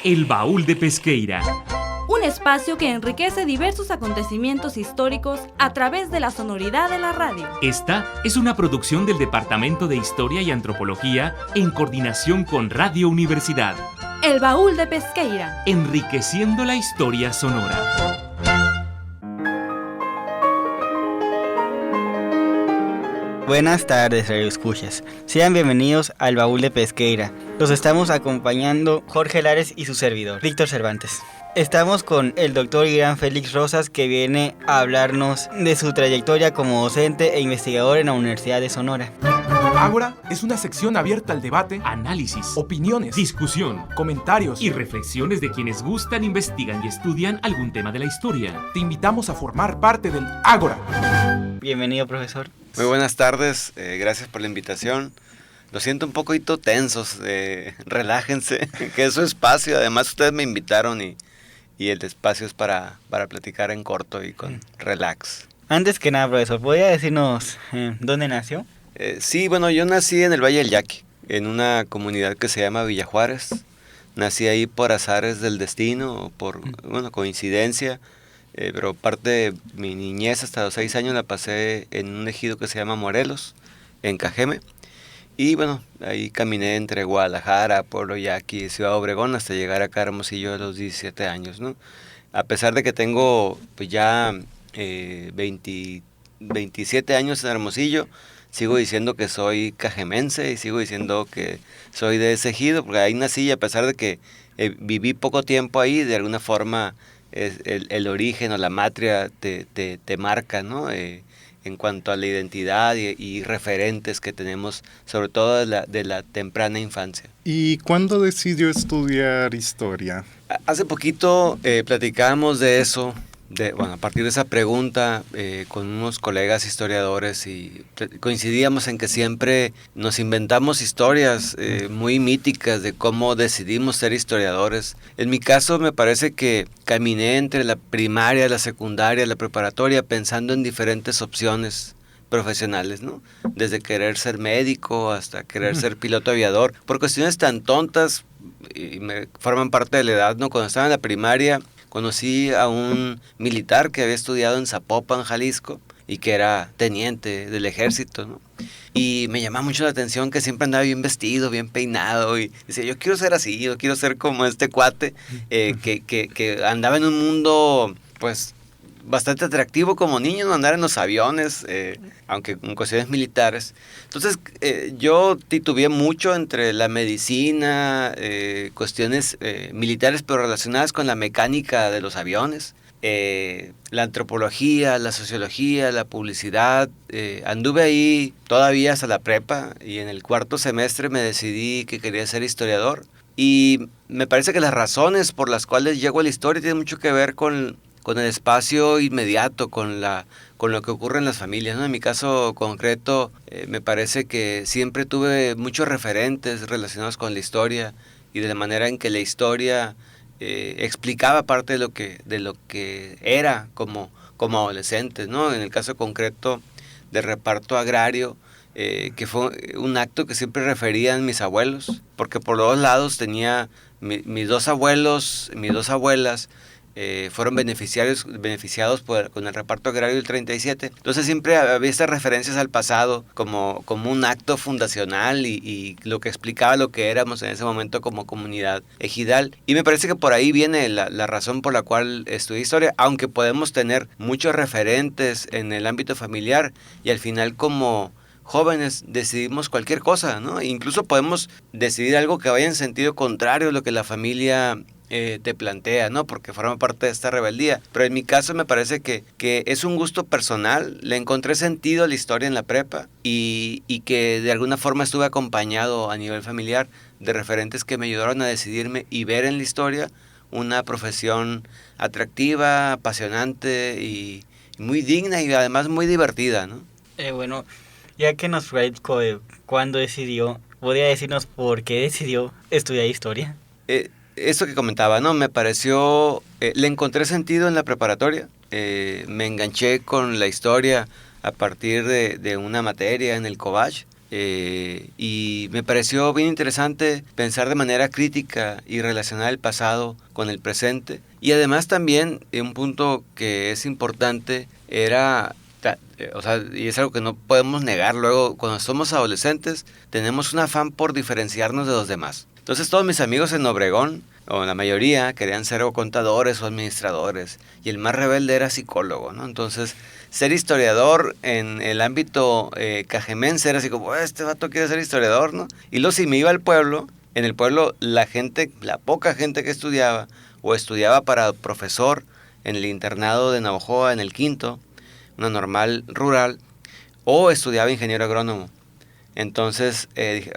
El Baúl de Pesqueira. Un espacio que enriquece diversos acontecimientos históricos a través de la sonoridad de la radio. Esta es una producción del Departamento de Historia y Antropología en coordinación con Radio Universidad. El Baúl de Pesqueira. Enriqueciendo la historia sonora. Buenas tardes, Radio Escuchas. Sean bienvenidos al Baúl de Pesqueira. Los estamos acompañando Jorge Lares y su servidor, Víctor Cervantes. Estamos con el doctor Irán Félix Rosas, que viene a hablarnos de su trayectoria como docente e investigador en la Universidad de Sonora. Ágora es una sección abierta al debate, Análisis, opiniones, discusión comentarios y reflexiones de quienes gustan, investigan y estudian algún tema de la historia. Te invitamos a formar parte del Ágora. Bienvenido, profesor. Muy buenas tardes, gracias por la invitación. Lo siento un poquito tensos, relájense, que es su espacio. Además ustedes me invitaron y el espacio es para platicar en corto y con relax. Antes que nada, profesor, ¿podría decirnos dónde nació? Sí, bueno, yo nací en el Valle del Yaqui, en una comunidad que se llama Villa Juárez. Nací ahí por azares del destino, por coincidencia, pero parte de mi niñez hasta los 6 años la pasé en un ejido que se llama Morelos, en Cajeme. Y bueno, ahí caminé entre Guadalajara, Pueblo Yaqui, Ciudad Obregón, hasta llegar acá a Hermosillo a los 17 años, ¿no? A pesar de que tengo pues ya 27 años en Hermosillo, sigo diciendo que soy cajemense y sigo diciendo que soy de ese ejido, porque ahí nací y a pesar de que viví poco tiempo ahí, de alguna forma el origen o la matria te marca, ¿no? En cuanto a la identidad y referentes que tenemos, sobre todo de la temprana infancia. ¿Y cuándo decidió estudiar historia? Hace poquito platicábamos de eso, a partir de esa pregunta con unos colegas historiadores y coincidíamos en que siempre nos inventamos historias muy míticas de cómo decidimos ser historiadores. En mi caso me parece que caminé entre la primaria, la secundaria, la preparatoria pensando en diferentes opciones profesionales, ¿no? Desde querer ser médico hasta querer ser piloto aviador, por cuestiones tan tontas y me forman parte de la edad, ¿no? Cuando estaba en la primaria conocí a un militar que había estudiado en Zapopan, Jalisco, y que era teniente del ejército, ¿no? Y me llamaba mucho la atención que siempre andaba bien vestido, bien peinado, y decía, yo quiero ser así, yo quiero ser como este cuate, que andaba en un mundo, pues, bastante atractivo como niño, no andar en los aviones, aunque en cuestiones militares. Entonces yo titubeé mucho entre la medicina, cuestiones militares pero relacionadas con la mecánica de los aviones, la antropología, la sociología, la publicidad. Anduve ahí todavía hasta la prepa y en el 4º semestre me decidí que quería ser historiador y me parece que las razones por las cuales llego a la historia tienen mucho que ver con el espacio inmediato, con lo que ocurre en las familias, ¿no? En mi caso concreto, me parece que siempre tuve muchos referentes relacionados con la historia y de la manera en que la historia explicaba parte de lo que era como adolescente, ¿no? En el caso concreto del reparto agrario, que fue un acto que siempre referían mis abuelos, porque por los dos lados tenía mis dos abuelos, mis dos abuelas, fueron beneficiados con el reparto agrario del 37. Entonces siempre había estas referencias al pasado como un acto fundacional y lo que explicaba lo que éramos en ese momento como comunidad ejidal. Y me parece que por ahí viene la razón por la cual estudié historia, aunque podemos tener muchos referentes en el ámbito familiar y al final como jóvenes decidimos cualquier cosa, ¿no? Incluso podemos decidir algo que vaya en sentido contrario a lo que la familia te plantea, ¿no? Porque forma parte de esta rebeldía. Pero en mi caso me parece que es un gusto personal. Le encontré sentido a la historia en la prepa y que de alguna forma estuve acompañado a nivel familiar de referentes que me ayudaron a decidirme y ver en la historia una profesión atractiva, apasionante y muy digna y además muy divertida, ¿no? Bueno, ya que nos platicó de cuándo decidió, ¿podría decirnos por qué decidió estudiar historia? Esto que comentaba, ¿no? Me pareció, le encontré sentido en la preparatoria, me enganché con la historia a partir de una materia en el Cobach, y me pareció bien interesante pensar de manera crítica y relacionar el pasado con el presente. Y además también un punto que es importante era, o sea, y es algo que no podemos negar, luego cuando somos adolescentes tenemos un afán por diferenciarnos de los demás. Entonces todos mis amigos en Obregón, o la mayoría, querían ser o contadores o administradores, y el más rebelde era psicólogo, ¿no? Entonces, ser historiador en el ámbito cajemense era así como, este vato quiere ser historiador, ¿no? Y luego si me iba al pueblo, en el pueblo la poca gente que estudiaba, o estudiaba para profesor en el internado de Navojoa, en el Quinto, una normal rural, o estudiaba ingeniero agrónomo. Entonces dije,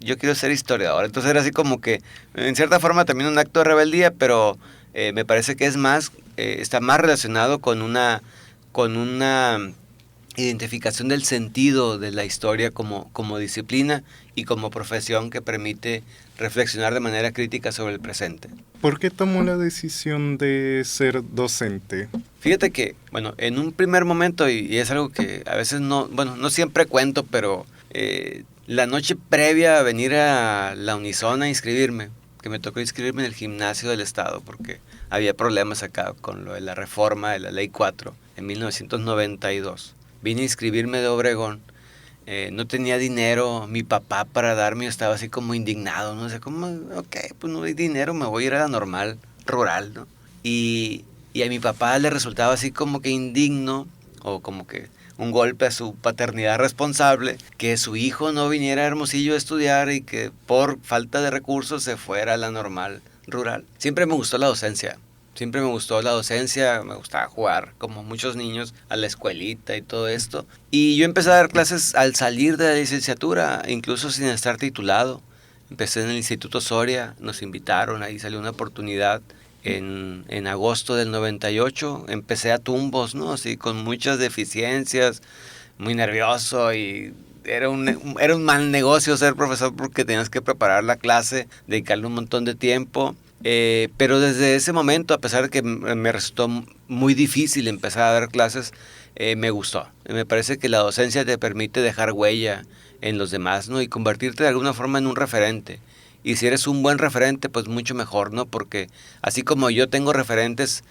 yo quiero ser historiador. Entonces era así como que, en cierta forma también un acto de rebeldía, pero me parece que es más, está más relacionado con una identificación del sentido de la historia como disciplina y como profesión que permite reflexionar de manera crítica sobre el presente. ¿Por qué tomó la decisión de ser docente? Fíjate que, bueno, en un primer momento, y es algo que a veces no siempre cuento, pero la noche previa a venir a la Unison a inscribirme, que me tocó inscribirme en el gimnasio del Estado, porque había problemas acá con lo de la reforma de la Ley 4 en 1992. Vine a inscribirme de Obregón. No tenía dinero mi papá para darme, yo estaba así como indignado, ¿no? O sea, como, pues no hay dinero, me voy a ir a la normal rural, ¿no? Y a mi papá le resultaba así como que indigno, o como que un golpe a su paternidad responsable, que su hijo no viniera a Hermosillo a estudiar y que por falta de recursos se fuera a la normal rural. Siempre me gustó la docencia. Me gustaba jugar, como muchos niños, a la escuelita y todo esto. Y yo empecé a dar clases al salir de la licenciatura, incluso sin estar titulado. Empecé en el Instituto Soria, nos invitaron, ahí salió una oportunidad en agosto del 98. Empecé a tumbos, ¿no? Así, con muchas deficiencias, muy nervioso y... Era un mal negocio ser profesor porque tenías que preparar la clase, dedicarle un montón de tiempo. Pero desde ese momento, a pesar de que me resultó muy difícil empezar a dar clases, me gustó. Me parece que la docencia te permite dejar huella en los demás, ¿no? Y convertirte de alguna forma en un referente. Y si eres un buen referente, pues mucho mejor, ¿no? Porque así como yo tengo referentes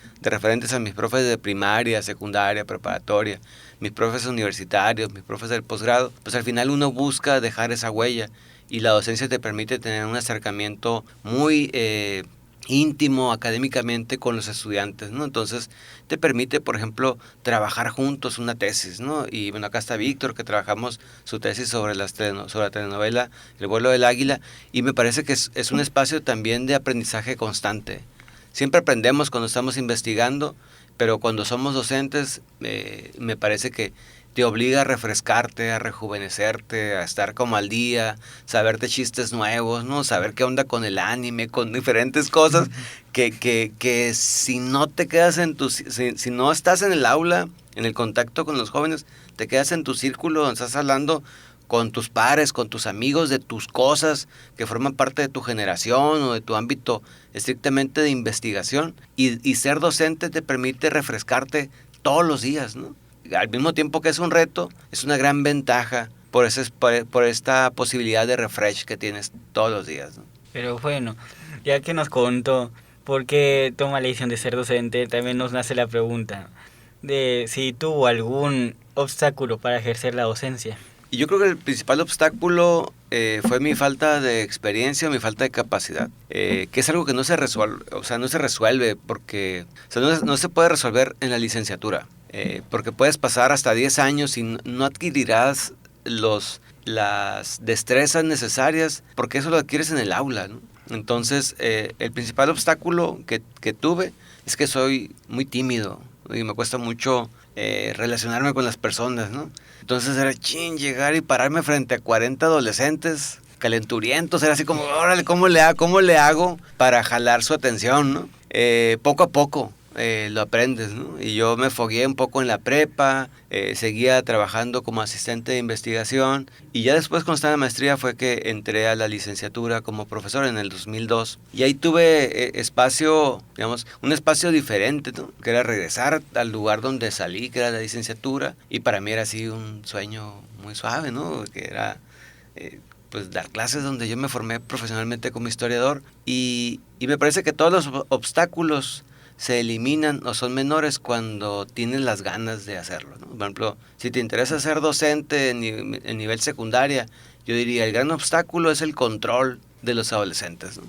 a mis profes de primaria, secundaria, preparatoria, mis profes universitarios, mis profes del posgrado, pues al final uno busca dejar esa huella. Y la docencia te permite tener un acercamiento muy íntimo académicamente con los estudiantes, ¿no? Entonces te permite, por ejemplo, trabajar juntos una tesis, ¿no? Y bueno, acá está Víctor, que trabajamos su tesis sobre la telenovela El vuelo del águila, y me parece que es un espacio también de aprendizaje constante. Siempre aprendemos cuando estamos investigando, pero cuando somos docentes me parece que te obliga a refrescarte, a rejuvenecerte, a estar como al día, saberte chistes nuevos, ¿no? Saber qué onda con el anime, con diferentes cosas que si no te quedas si no estás en el aula, en el contacto con los jóvenes, te quedas en tu círculo donde estás hablando con tus pares, con tus amigos, de tus cosas que forman parte de tu generación o de tu ámbito estrictamente de investigación. Y ser docente te permite refrescarte todos los días, ¿no? Al mismo tiempo que es un reto, es una gran ventaja por esta posibilidad de refresh que tienes todos los días, ¿no? Pero bueno, ya que nos contó por qué toma la decisión de ser docente, también nos nace la pregunta de si tuvo algún obstáculo para ejercer la docencia. Y yo creo que el principal obstáculo fue mi falta de experiencia, mi falta de capacidad, que es algo que no se resuelve porque no se puede resolver en la licenciatura. Porque puedes pasar hasta 10 años y no adquirirás las destrezas necesarias, porque eso lo adquieres en el aula, ¿no? Entonces, el principal obstáculo que tuve es que soy muy tímido y me cuesta mucho relacionarme con las personas, ¿no? Entonces era llegar y pararme frente a 40 adolescentes calenturientos, era así como, órale, ¿cómo le hago para jalar su atención, ¿no? Poco a poco lo aprendes, ¿no? Y yo me fogueé un poco en la prepa, seguía trabajando como asistente de investigación, y ya después cuando estaba en la maestría fue que entré a la licenciatura como profesor en el 2002, y ahí tuve espacio, digamos, un espacio diferente, ¿no? Que era regresar al lugar donde salí, que era la licenciatura, y para mí era así un sueño muy suave, ¿no? Que era pues dar clases donde yo me formé profesionalmente como historiador y me parece que todos los obstáculos se eliminan o son menores cuando tienes las ganas de hacerlo, ¿no? Por ejemplo, si te interesa ser docente en nivel secundaria, yo diría el gran obstáculo es el control de los adolescentes, ¿no?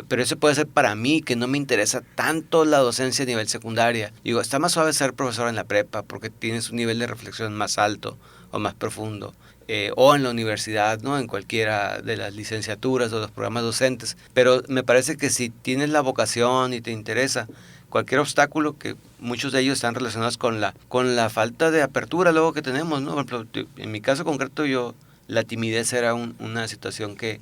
Pero eso puede ser para mí, que no me interesa tanto la docencia a nivel secundaria. Digo, está más suave ser profesor en la prepa porque tienes un nivel de reflexión más alto o más profundo. O en la universidad, ¿no? En cualquiera de las licenciaturas o los programas docentes. Pero me parece que si tienes la vocación y te interesa cualquier obstáculo, que muchos de ellos están relacionados con la falta de apertura luego que tenemos, ¿no? Por ejemplo, en mi caso concreto, la timidez era una situación que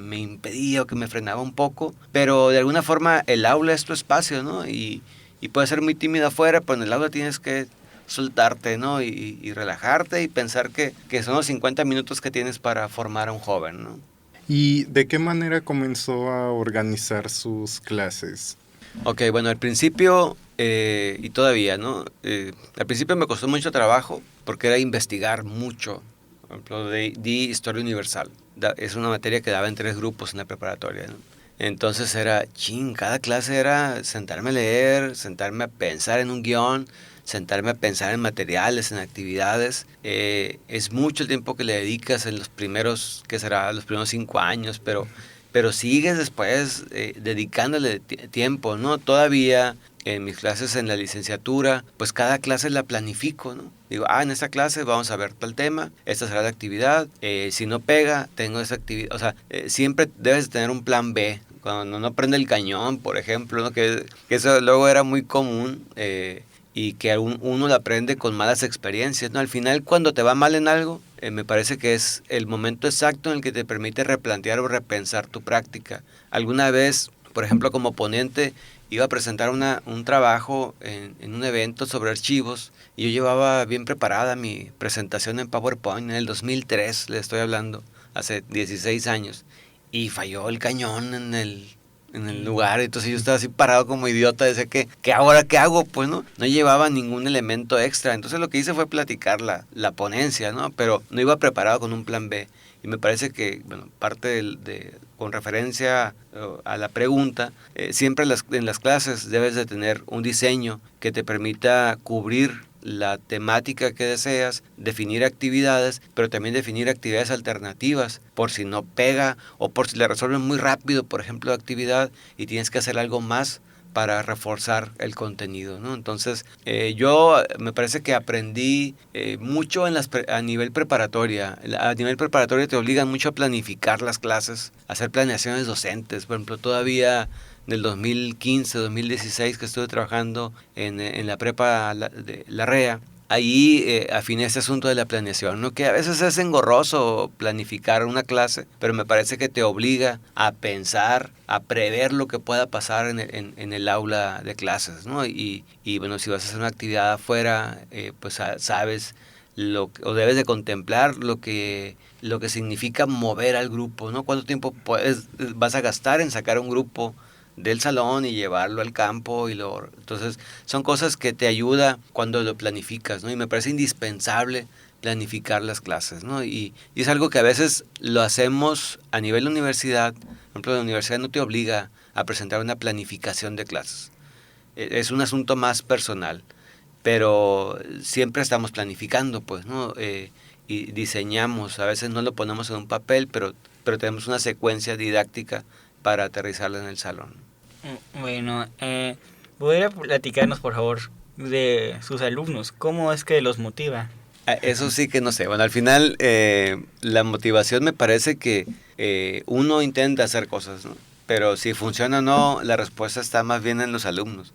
me impedía o que me frenaba un poco, pero de alguna forma el aula es tu espacio, ¿no? Y puedes ser muy tímido afuera, pero en el aula tienes que soltarte, ¿no? Y relajarte y pensar que son los 50 minutos que tienes para formar a un joven, ¿no? ¿Y de qué manera comenzó a organizar sus clases? Ok, bueno, al principio y todavía, ¿no? Al principio me costó mucho trabajo porque era investigar mucho. Por ejemplo, di Historia Universal. Es una materia que daba en 3 grupos en la preparatoria, ¿no? Entonces cada clase era sentarme a leer, sentarme a pensar en un guión, sentarme a pensar en materiales, en actividades. Es mucho el tiempo que le dedicas en los primeros, ¿qué será? Los primeros 5 años, pero sigues después dedicándole tiempo, ¿no? Todavía en mis clases en la licenciatura, pues cada clase la planifico, ¿no? Digo, en esta clase vamos a ver tal tema, esta será la actividad, si no pega, tengo esa actividad. O sea, siempre debes tener un plan B. Cuando no prende el cañón, por ejemplo, ¿no? Que eso luego era muy común y que uno lo aprende con malas experiencias, ¿no? Al final, cuando te va mal en algo, me parece que es el momento exacto en el que te permite replantear o repensar tu práctica. Alguna vez, por ejemplo, como ponente, iba a presentar un trabajo en un evento sobre archivos y yo llevaba bien preparada mi presentación en PowerPoint en el 2003, le estoy hablando, hace 16 años, y falló el cañón en el lugar. Entonces yo estaba así parado como idiota, decía que ahora qué hago, pues no llevaba ningún elemento extra. Entonces lo que hice fue platicar la ponencia, ¿no? Pero no iba preparado con un plan B. Y me parece que, bueno, parte con referencia a la pregunta, siempre en las clases debes de tener un diseño que te permita cubrir la temática que deseas, definir actividades, pero también definir actividades alternativas por si no pega o por si la resuelven muy rápido, por ejemplo, actividad y tienes que hacer algo más para reforzar el contenido, ¿no? Entonces, yo me parece que aprendí mucho a nivel preparatoria. A nivel preparatoria te obligan mucho a planificar las clases, a hacer planeaciones docentes. Por ejemplo, todavía del 2015, 2016 que estuve trabajando en la prepa de la REA, ahí afiné este asunto de la planeación, ¿no? Que a veces es engorroso planificar una clase, pero me parece que te obliga a pensar, a prever lo que pueda pasar en el aula de clases, ¿no? Y bueno, si vas a hacer una actividad afuera, pues sabes o debes de contemplar lo que significa mover al grupo, ¿no? ¿Cuánto tiempo vas a gastar en sacar un grupo del salón y llevarlo al campo? Entonces son cosas que te ayuda cuando lo planificas, ¿no? Y me parece indispensable planificar las clases, ¿no? Y es algo que a veces lo hacemos a nivel de universidad. Por ejemplo, la universidad no te obliga a presentar una planificación de clases. Es un asunto más personal, pero siempre estamos planificando, pues, ¿no? Y diseñamos, a veces no lo ponemos en un papel, pero tenemos una secuencia didáctica para aterrizarla en el salón. Bueno, ¿podría platicarnos, por favor, de sus alumnos? ¿Cómo es que los motiva? Eso sí que no sé. Bueno, al final la motivación me parece que uno intenta hacer cosas, ¿no? Pero si funciona o no, la respuesta está más bien en los alumnos.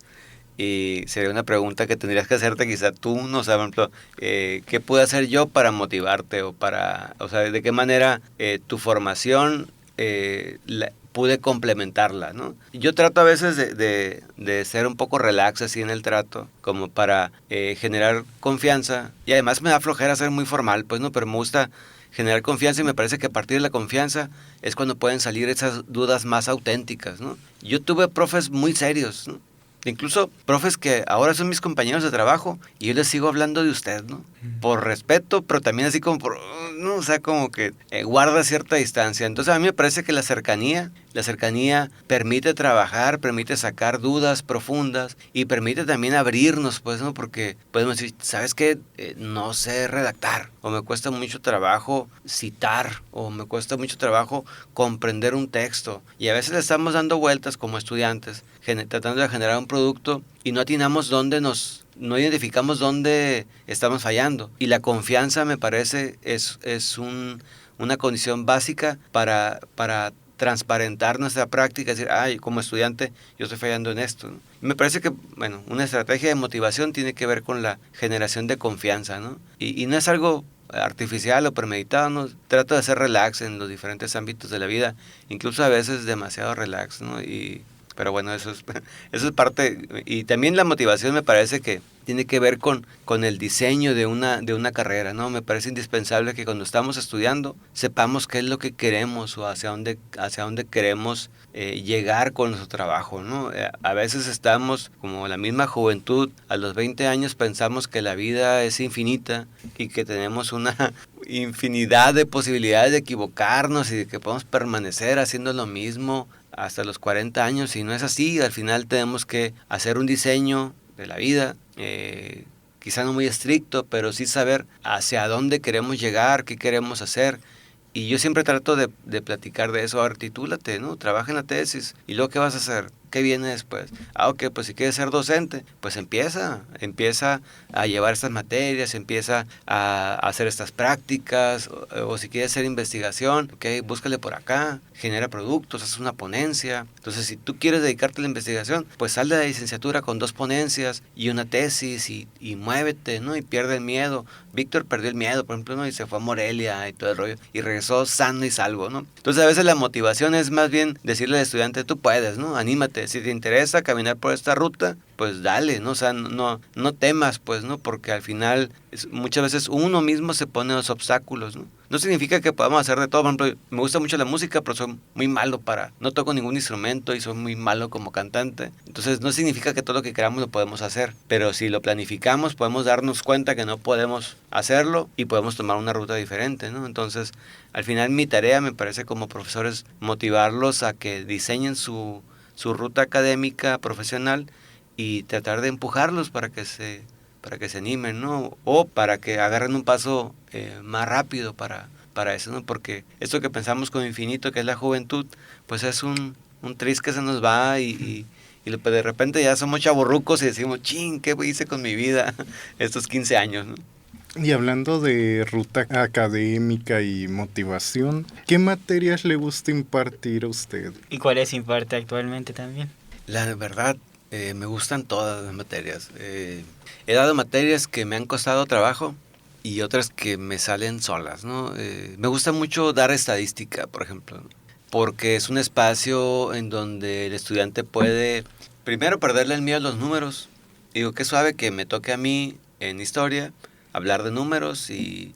Y sería una pregunta que tendrías que hacerte quizá tú, ¿no? O sea, por ejemplo, ¿qué puedo hacer yo para motivarte? O sea, ¿de qué manera tu formación pude complementarla, ¿no? Yo trato a veces de ser un poco relax así en el trato, como para generar confianza. Y además me da flojera ser muy formal, pues, ¿no? Pero me gusta generar confianza y me parece que a partir de la confianza es cuando pueden salir esas dudas más auténticas, ¿no? Yo tuve profes muy serios, ¿no? Incluso profes que ahora son mis compañeros de trabajo y yo les sigo hablando de usted, ¿no? Por respeto, pero también así como por, ¿no? O sea, como que guarda cierta distancia. Entonces a mí me parece que la cercanía permite trabajar, permite sacar dudas profundas y permite también abrirnos, pues, ¿no? Porque podemos decir, ¿sabes qué? No sé redactar, o me cuesta mucho trabajo citar, o me cuesta mucho trabajo comprender un texto. Y a veces le estamos dando vueltas como estudiantes, tratando de generar un producto y no atinamos no identificamos dónde estamos fallando. Y la confianza, me parece, es una condición básica para transparentar nuestra práctica, decir, como estudiante yo estoy fallando en esto, ¿no? Me parece que, bueno, una estrategia de motivación tiene que ver con la generación de confianza, ¿no? Y no es algo artificial o premeditado, ¿no? Trato de hacer relax en los diferentes ámbitos de la vida, incluso a veces demasiado relax, ¿no? Pero bueno, eso es parte. Y también la motivación me parece que tiene que ver con el diseño de una carrera, ¿no? Me parece indispensable que cuando estamos estudiando sepamos qué es lo que queremos o hacia dónde queremos llegar con nuestro trabajo, ¿no? A veces estamos, como la misma juventud, a los 20 años pensamos que la vida es infinita y que tenemos una infinidad de posibilidades de equivocarnos y de que podemos permanecer haciendo lo mismo hasta los 40 años, y no es así. Al final tenemos que hacer un diseño de la vida, quizá no muy estricto, pero sí saber hacia dónde queremos llegar, qué queremos hacer. Y yo siempre trato de platicar de eso. Ahora, titúlate, ¿no? Trabaja en la tesis. ¿Y luego qué vas a hacer? ¿Qué viene después? Ok, pues si quieres ser docente, pues empieza a llevar estas materias, empieza a hacer estas prácticas, o si quieres hacer investigación, ok, búscale por acá, genera productos, haz una ponencia. Entonces, si tú quieres dedicarte a la investigación, pues sal de la licenciatura con 2 ponencias y una tesis y muévete, ¿no? Y pierde el miedo. Víctor perdió el miedo, por ejemplo, ¿no? Y se fue a Morelia y todo el rollo, y regresó sano y salvo, ¿no? Entonces, a veces la motivación es más bien decirle al estudiante, tú puedes, ¿no? Anímate. Si te interesa caminar por esta ruta, pues dale, ¿no? O sea, no temas, pues, ¿no? Porque al final muchas veces uno mismo se pone los obstáculos, ¿no? No significa que podamos hacer de todo. Por ejemplo, me gusta mucho la música, pero soy muy malo no toco ningún instrumento y soy muy malo como cantante. Entonces, no significa que todo lo que queramos lo podemos hacer, pero si lo planificamos, podemos darnos cuenta que no podemos hacerlo y podemos tomar una ruta diferente, ¿no? Entonces, al final mi tarea, me parece, como profesor, es motivarlos a que diseñen su ruta académica, profesional, y tratar de empujarlos para que se animen, ¿no? O para que agarren un paso más rápido para eso, ¿no? Porque esto que pensamos como infinito, que es la juventud, pues es un tris que se nos va y de repente ya somos chavorrucos y decimos, ching, ¿qué hice con mi vida estos 15 años, ¿no? Y hablando de ruta académica y motivación, ¿qué materias le gusta impartir a usted? ¿Y cuáles imparte actualmente también? La verdad, me gustan todas las materias. He dado materias que me han costado trabajo y otras que me salen solas, ¿no? Me gusta mucho dar estadística, por ejemplo, porque es un espacio en donde el estudiante puede, primero, perderle el miedo a los números. Digo, qué suave que me toque a mí en historia hablar de números y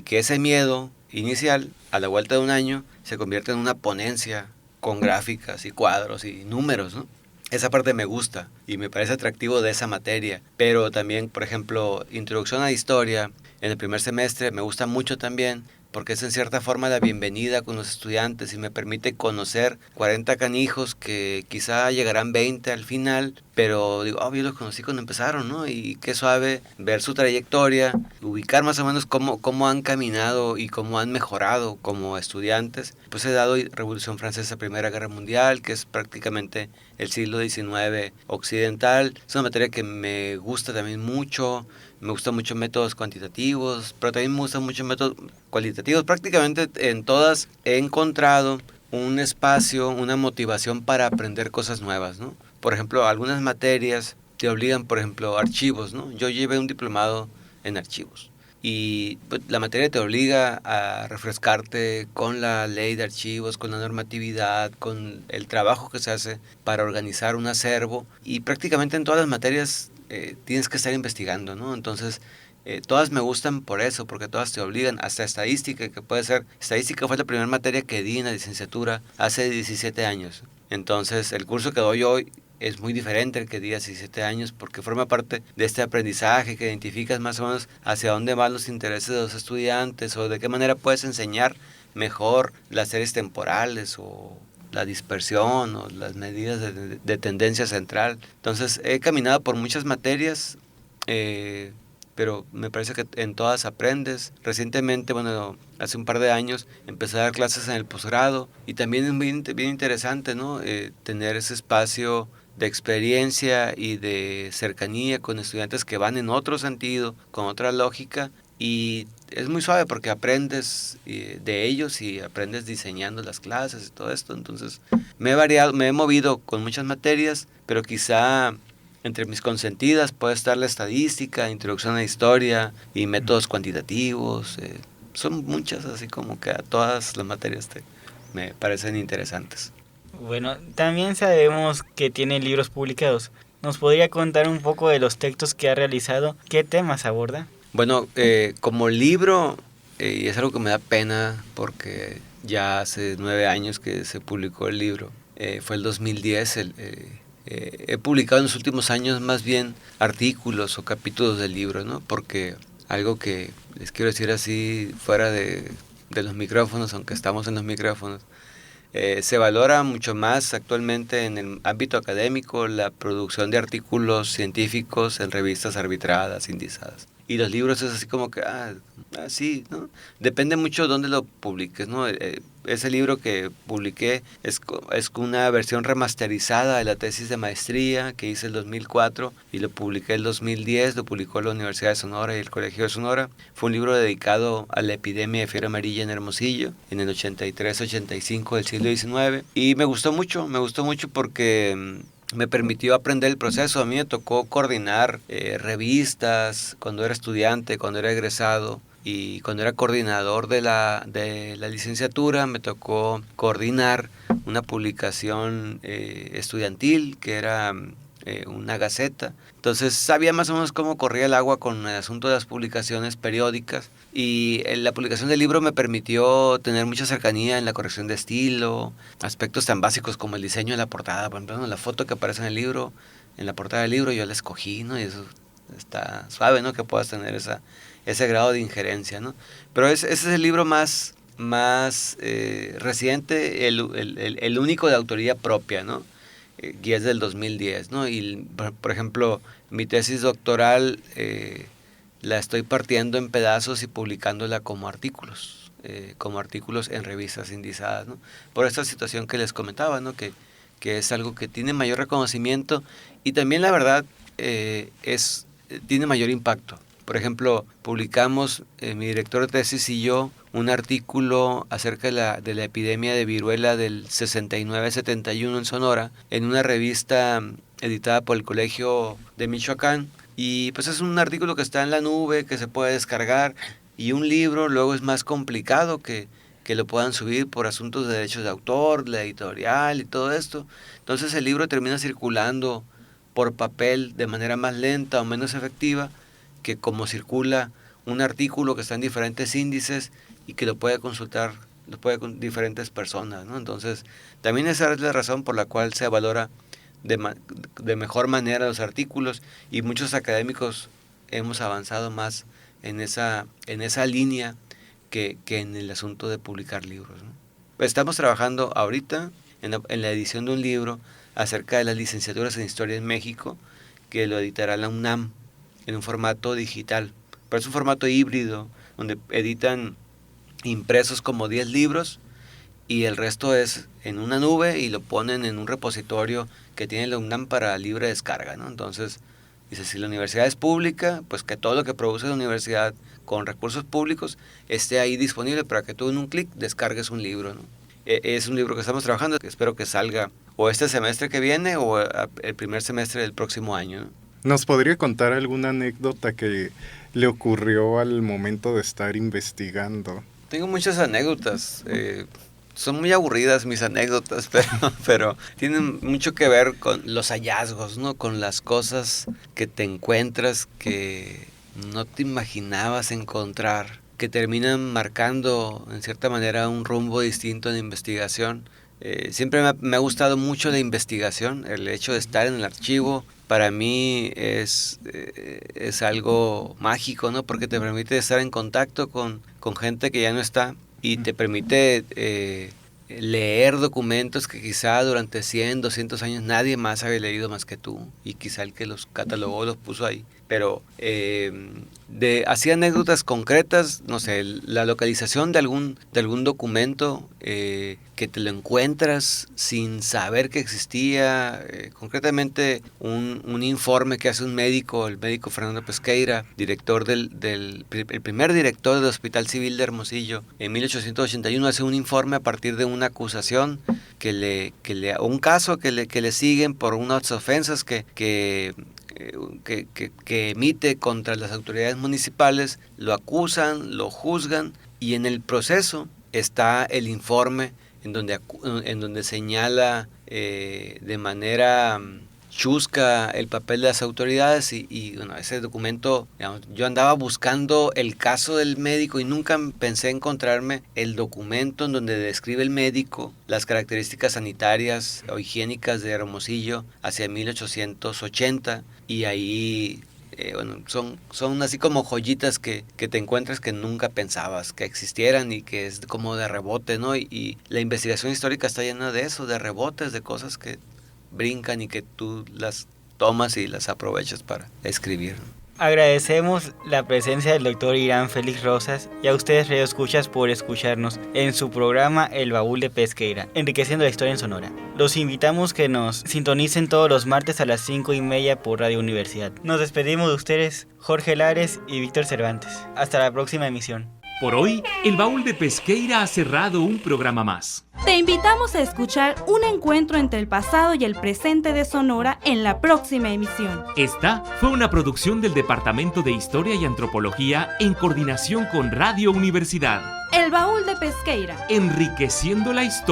que ese miedo inicial, a la vuelta de un año, se convierta en una ponencia con gráficas y cuadros y números, ¿no? Esa parte me gusta y me parece atractivo de esa materia. Pero también, por ejemplo, introducción a la historia en el primer semestre me gusta mucho también, porque es en cierta forma la bienvenida con los estudiantes y me permite conocer 40 canijos que quizá llegarán 20 al final, pero digo, yo los conocí cuando empezaron, ¿no? Y qué suave ver su trayectoria, ubicar más o menos cómo han caminado y cómo han mejorado como estudiantes. Pues he dado Revolución Francesa, Primera Guerra Mundial, que es prácticamente el siglo XIX occidental. Es una materia que me gusta también mucho. Me gustan mucho métodos cuantitativos, pero también me gustan mucho métodos cualitativos. Prácticamente en todas he encontrado un espacio, una motivación para aprender cosas nuevas, ¿no? Por ejemplo, algunas materias te obligan, por ejemplo, archivos, ¿no? Yo llevé un diplomado en archivos y pues, la materia te obliga a refrescarte con la ley de archivos, con la normatividad, con el trabajo que se hace para organizar un acervo, y prácticamente en todas las materias tienes que estar investigando, ¿no? Entonces, todas me gustan por eso, porque todas te obligan, hasta estadística, que puede ser, estadística fue la primera materia que di en la licenciatura hace 17 años. Entonces, el curso que doy hoy es muy diferente al que di a 17 años porque forma parte de este aprendizaje que identificas más o menos hacia dónde van los intereses de los estudiantes o de qué manera puedes enseñar mejor las series temporales o la dispersión o las medidas de tendencia central. Entonces he caminado por muchas materias, pero me parece que en todas aprendes. Recientemente, bueno, hace un par de años, empecé a dar clases en el posgrado y también es bien interesante, ¿no? Tener ese espacio de experiencia y de cercanía con estudiantes que van en otro sentido, con otra lógica, y es muy suave porque aprendes de ellos y aprendes diseñando las clases y todo esto. Entonces me he movido con muchas materias, pero quizá entre mis consentidas puede estar la estadística, introducción a la historia y métodos cuantitativos. Son muchas, así como que a todas las materias me parecen interesantes. Bueno, también sabemos que tiene libros publicados. ¿Nos podría contar un poco de los textos que ha realizado? ¿Qué temas aborda? Bueno, como libro, y es algo que me da pena porque ya hace 9 años que se publicó el libro, fue el 2010, he publicado en los últimos años más bien artículos o capítulos del libro, ¿no? Porque algo que les quiero decir así fuera de los micrófonos, aunque estamos en los micrófonos, se valora mucho más actualmente en el ámbito académico la producción de artículos científicos en revistas arbitradas, indizadas. Y los libros es así como que, sí, ¿no? Depende mucho de dónde lo publiques, ¿no? Ese libro que publiqué es una versión remasterizada de la tesis de maestría que hice en el 2004 y lo publiqué en el 2010, lo publicó la Universidad de Sonora y el Colegio de Sonora. Fue un libro dedicado a la epidemia de fiebre amarilla en Hermosillo en el 83-85 del siglo XIX y me gustó mucho porque me permitió aprender el proceso. A mí me tocó coordinar revistas cuando era estudiante, cuando era egresado y cuando era coordinador de la licenciatura me tocó coordinar una publicación estudiantil que era una gaceta. Entonces sabía más o menos cómo corría el agua con el asunto de las publicaciones periódicas y la publicación del libro me permitió tener mucha cercanía en la corrección de estilo, aspectos tan básicos como el diseño de la portada. Por ejemplo, la foto que aparece en el libro, en la portada del libro yo la escogí, ¿no? Y eso está suave, ¿no? Que puedas tener ese grado de injerencia, ¿no? Pero ese es el libro más reciente, el único de autoría propia, ¿no? Y es del 2010, ¿no? Y, por ejemplo, mi tesis doctoral la estoy partiendo en pedazos y publicándola como artículos en revistas indizadas, ¿no? Por esta situación que les comentaba, ¿no? Que es algo que tiene mayor reconocimiento y también, la verdad, tiene mayor impacto. Por ejemplo, publicamos, mi director de tesis y yo, un artículo acerca de la epidemia de viruela del 69-71 en Sonora, en una revista editada por el Colegio de Michoacán. Y pues es un artículo que está en la nube, que se puede descargar, y un libro luego es más complicado que lo puedan subir por asuntos de derechos de autor, la editorial y todo esto. Entonces el libro termina circulando por papel de manera más lenta o menos efectiva que como circula un artículo que está en diferentes índices y que lo puede consultar con diferentes personas, ¿no? Entonces, también esa es la razón por la cual se valora de mejor manera los artículos y muchos académicos hemos avanzado más en esa línea que en el asunto de publicar libros, ¿no? Estamos trabajando ahorita en la edición de un libro acerca de las licenciaturas en Historia en México que lo editará la UNAM en un formato digital, pero es un formato híbrido donde editan impresos como 10 libros y el resto es en una nube y lo ponen en un repositorio que tiene la UNAM para libre descarga, ¿no? Entonces, dice, si la universidad es pública, pues que todo lo que produce la universidad con recursos públicos esté ahí disponible para que tú en un clic descargues un libro, ¿no? Es un libro que estamos trabajando, que espero que salga o este semestre que viene o el primer semestre del próximo año, ¿no? ¿Nos podría contar alguna anécdota que le ocurrió al momento de estar investigando? Tengo muchas anécdotas. Son muy aburridas mis anécdotas, pero tienen mucho que ver con los hallazgos, ¿no? Con las cosas que te encuentras que no te imaginabas encontrar, que terminan marcando en cierta manera un rumbo distinto en la investigación Siempre me ha gustado mucho la investigación, el hecho de estar en el archivo. Para mí es algo mágico, ¿no? Porque te permite estar en contacto con gente que ya no está y te permite leer documentos que quizá durante 100, 200 años nadie más había leído más que tú, y quizá el que los catalogó los puso ahí. Pero así anécdotas concretas, no sé, la localización de algún documento que te lo encuentras sin saber que existía, concretamente un informe que hace el médico Fernando Pesqueira, director el primer director del Hospital Civil de Hermosillo, en 1881 hace un informe a partir de una acusación un caso que le siguen por unas ofensas que emite contra las autoridades municipales, lo acusan, lo juzgan, y en el proceso está el informe en donde señala de manera chusca el papel de las autoridades y bueno, ese documento, digamos, yo andaba buscando el caso del médico y nunca pensé encontrarme el documento en donde describe el médico las características sanitarias o higiénicas de Hermosillo hacia 1880, y ahí bueno, son así como joyitas que te encuentras que nunca pensabas que existieran y que es como de rebote, ¿no? Y la investigación histórica está llena de eso, de rebotes, de cosas que brincan y que tú las tomas y las aprovechas para escribir. Agradecemos la presencia del doctor Irán Félix Rosas y a ustedes, radioescuchas, por escucharnos en su programa El Baúl de Pesqueira, enriqueciendo la historia en Sonora. Los invitamos que nos sintonicen todos los martes a las 5:30 por Radio Universidad. Nos despedimos de ustedes, Jorge Lares y Víctor Cervantes. Hasta la próxima emisión. Por hoy, El Baúl de Pesqueira ha cerrado un programa más. Te invitamos a escuchar un encuentro entre el pasado y el presente de Sonora en la próxima emisión. Esta fue una producción del Departamento de Historia y Antropología en coordinación con Radio Universidad. El Baúl de Pesqueira. Enriqueciendo la historia.